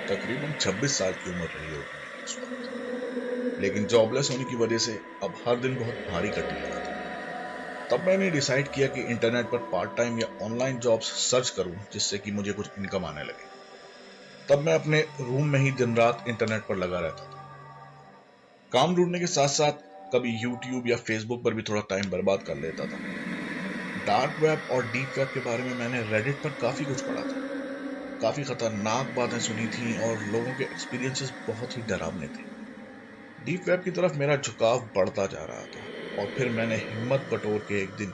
तकरीबन 26 साल की उम्र रही होगी मेरी उस वक्त। लेकिन जॉबलेस होने की वजह से अब हर दिन बहुत भारी कटने लगा था। तब मैंने डिसाइड किया कि इंटरनेट पर पार्ट टाइम या ऑनलाइन जॉब्स सर्च करूं जिससे कि मुझे कुछ इनकम आने लगे। तब मैं अपने रूम में ही दिन रात इंटरनेट पर लगा रहता था। काम ढूंढने के साथ साथ कभी यूट्यूब या फेसबुक पर भी थोड़ा टाइम बर्बाद कर लेता था। डार्क वेब और डीप वेब के बारे में मैंने रेडिट पर काफी कुछ पढ़ा था। काफी खतरनाक बातें सुनी थी और लोगों के एक्सपीरियंसेस बहुत ही डरावने थे। डीप वेब की तरफ मेरा झुकाव बढ़ता जा रहा था और फिर मैंने हिम्मत बटोर के एक दिन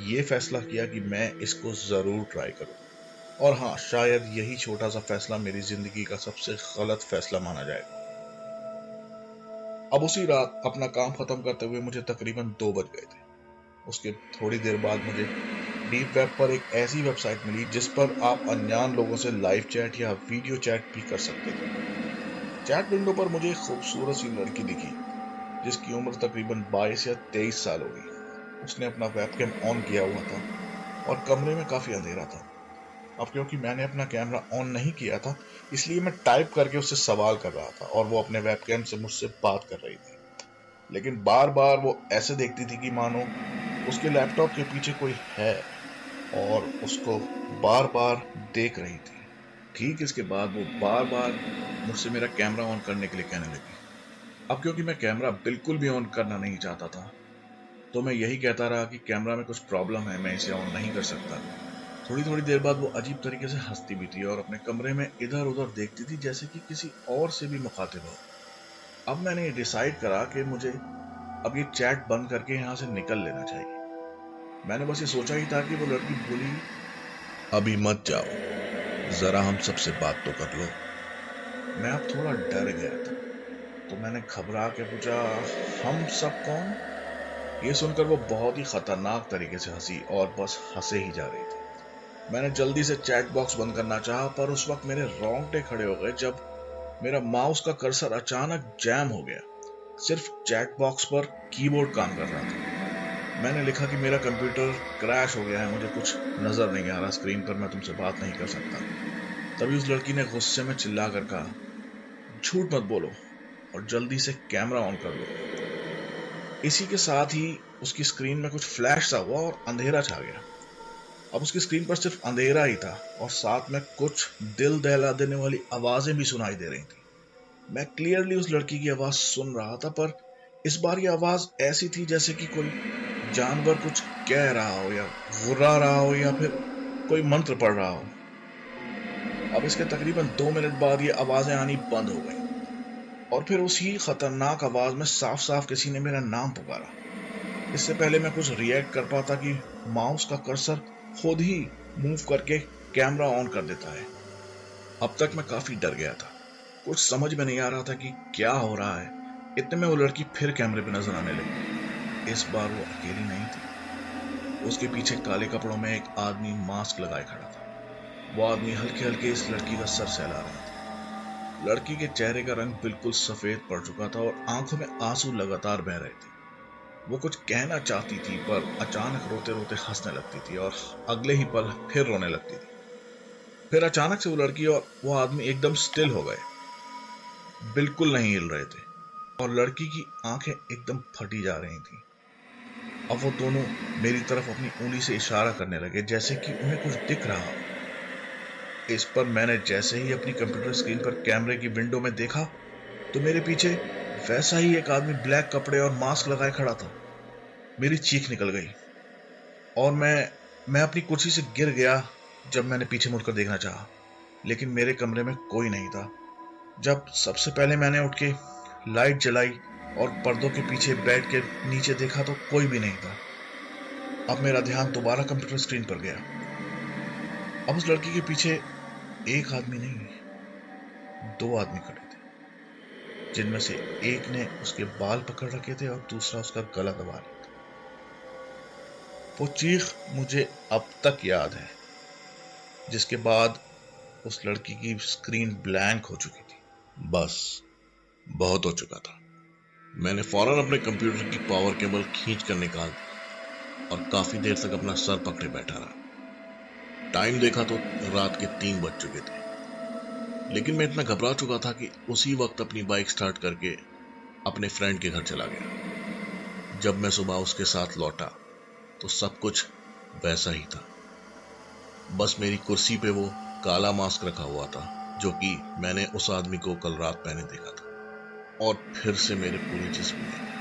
ये फैसला किया कि मैं इसको जरूर ट्राई करूंगा। और हाँ, शायद यही छोटा सा फैसला मेरी जिंदगी का सबसे गलत फैसला माना जाएगा। अब उसी रात अपना काम खत्म करते हुए मुझे तकरीबन 2 बज गए थे। उसके थोड़ी देर बाद मुझे डीप वेब पर एक ऐसी वेबसाइट मिली जिस पर आप अनजान लोगों से लाइव चैट या वीडियो चैट भी कर सकते थे। चैट विंडो पर मुझे एक खूबसूरत सी लड़की दिखी जिसकी उम्र तकरीबन 22 या 23 साल होगी। उसने अपना वेबकैम ऑन किया हुआ था और कमरे में काफी अंधेरा था। अब क्योंकि मैंने अपना कैमरा ऑन नहीं किया था, इसलिए मैं टाइप करके उससे सवाल कर रहा था और वो अपने वेबकैम से मुझसे बात कर रही थी। लेकिन बार बार वो ऐसे देखती थी कि मानो उसके लैपटॉप के पीछे कोई है और उसको बार बार देख रही थी। ठीक इसके बाद वो बार बार मुझसे मेरा कैमरा ऑन करने के लिए कहने लगी। अब क्योंकि मैं कैमरा बिल्कुल भी ऑन करना नहीं चाहता था, तो मैं यही कहता रहा कि कैमरा में कुछ प्रॉब्लम है, मैं इसे ऑन नहीं कर सकता। थोड़ी थोड़ी देर बाद वो अजीब तरीके से हंसती भी थी और अपने कमरे में इधर उधर देखती थी जैसे कि किसी और से भी मुखातिब हो। अब मैंने ये डिसाइड करा कि मुझे अब ये चैट बंद करके यहाँ से निकल लेना चाहिए। मैंने बस ये सोचा ही था कि वो लड़की बोली, अभी मत जाओ, जरा हम सबसे बात तो कर लो। मैं अब थोड़ा डर गया था, तो मैंने घबरा के पूछा, हम सब कौन? ये सुनकर वो बहुत ही खतरनाक तरीके से हंसी और बस हंसे ही जा रही थी। मैंने जल्दी से चैट बॉक्स बंद करना चाहा, पर उस वक्त मेरे रोंगटे खड़े हो गए जब मेरा माउस का कर्सर अचानक जैम हो गया। सिर्फ चैट बॉक्स पर कीबोर्ड काम कर रहा था। मैंने लिखा कि मेरा कंप्यूटर क्रैश हो गया है, मुझे कुछ नजर नहीं आ रहा स्क्रीन पर, मैं तुमसे बात नहीं कर सकता। तभी उस लड़की ने गुस्से में चिल्ला कर कहा, झूठ मत बोलो और जल्दी से कैमरा ऑन कर लो। इसी के साथ ही उसकी स्क्रीन में कुछ फ्लैश सा हुआ और अंधेरा छा गया। अब उसकी स्क्रीन पर सिर्फ अंधेरा ही था और साथ में कुछ दिल दहला देने वाली आवाजें भी सुनाई दे रही थी। मैं क्लियरली उस लड़की की आवाज सुन रहा था, पर इस बार ये आवाज ऐसी थी जैसे कि कोई जानवर कुछ कह रहा हो या गुर्रा रहा हो या फिर कोई मंत्र पढ़ रहा हो। अब इसके तकरीबन 2 मिनट बाद ये आवाजें आनी बंद हो गई और फिर उसी खतरनाक आवाज में साफ साफ किसी ने मेरा नाम पुकारा। इससे पहले मैं कुछ रिएक्ट कर पाता कि माउस का कर्सर खुद ही मूव करके कैमरा ऑन कर देता है। अब तक मैं काफी डर गया था, कुछ समझ में नहीं आ रहा था कि क्या हो रहा है। इतने में वो लड़की फिर कैमरे पे नजर आने लगी। इस बार वो अकेली नहीं थी। उसके पीछे काले कपड़ों में एक आदमी मास्क लगाए खड़ा था। वो आदमी हल्के हल्के इस लड़की का सर सहला रहा था। लड़की के चेहरे का रंग बिल्कुल सफेद पड़ चुका था और आंखों में आंसू लगातार बह रहे थे। वो कुछ कहना चाहती थी, पर अचानक रोते रोते हंसने लगती थी और अगले ही पल फिर रोने लगती थी। फिर अचानक से वो लड़की और वो आदमी एकदम स्टिल हो गए, बिल्कुल नहीं हिल रहे थे और लड़की की आंखें एकदम फटी जा रही थी। अब वो दोनों मेरी तरफ अपनी उंगली से इशारा करने लगे जैसे कि उन्हें कुछ दिख रहा हो। इस पर मैंने जैसे ही अपनी कंप्यूटर स्क्रीन पर कैमरे की विंडो में देखा, तो मेरे पीछे वैसा ही एक आदमी ब्लैक कपड़े और मास्क लगाए खड़ा था। मेरी चीख निकल गई और मैं अपनी कुर्सी से गिर गया जब मैंने पीछे मुड़कर देखना चाहा, लेकिन मेरे कमरे में कोई नहीं था। जब सबसे पहले मैंने उठ के लाइट जलाई और पर्दों के पीछे बेड के नीचे देखा तो कोई भी नहीं था। अब मेरा ध्यान दोबारा कंप्यूटर स्क्रीन पर गया। अब उस लड़की के पीछे एक आदमी नहीं, 2 आदमी खड़े थे, जिनमें से एक ने उसके बाल पकड़ रखे थे और दूसरा उसका गला दबा रहा था। वो चीख मुझे अब तक याद है, जिसके बाद उस लड़की की स्क्रीन ब्लैंक हो चुकी थी। बस बहुत हो चुका था। मैंने फौरन अपने कंप्यूटर की पावर केबल खींच कर निकाल दी और काफी देर तक अपना सर पकड़े बैठा रहा। टाइम देखा तो रात के 3 बज चुके थे। लेकिन मैं इतना घबरा चुका था कि उसी वक्त अपनी बाइक स्टार्ट करके अपने फ्रेंड के घर चला गया। जब मैं सुबह उसके साथ लौटा तो सब कुछ वैसा ही था, बस मेरी कुर्सी पे वो काला मास्क रखा हुआ था जो कि मैंने उस आदमी को कल रात पहने देखा था, और फिर से मेरे पूरे जिस्म में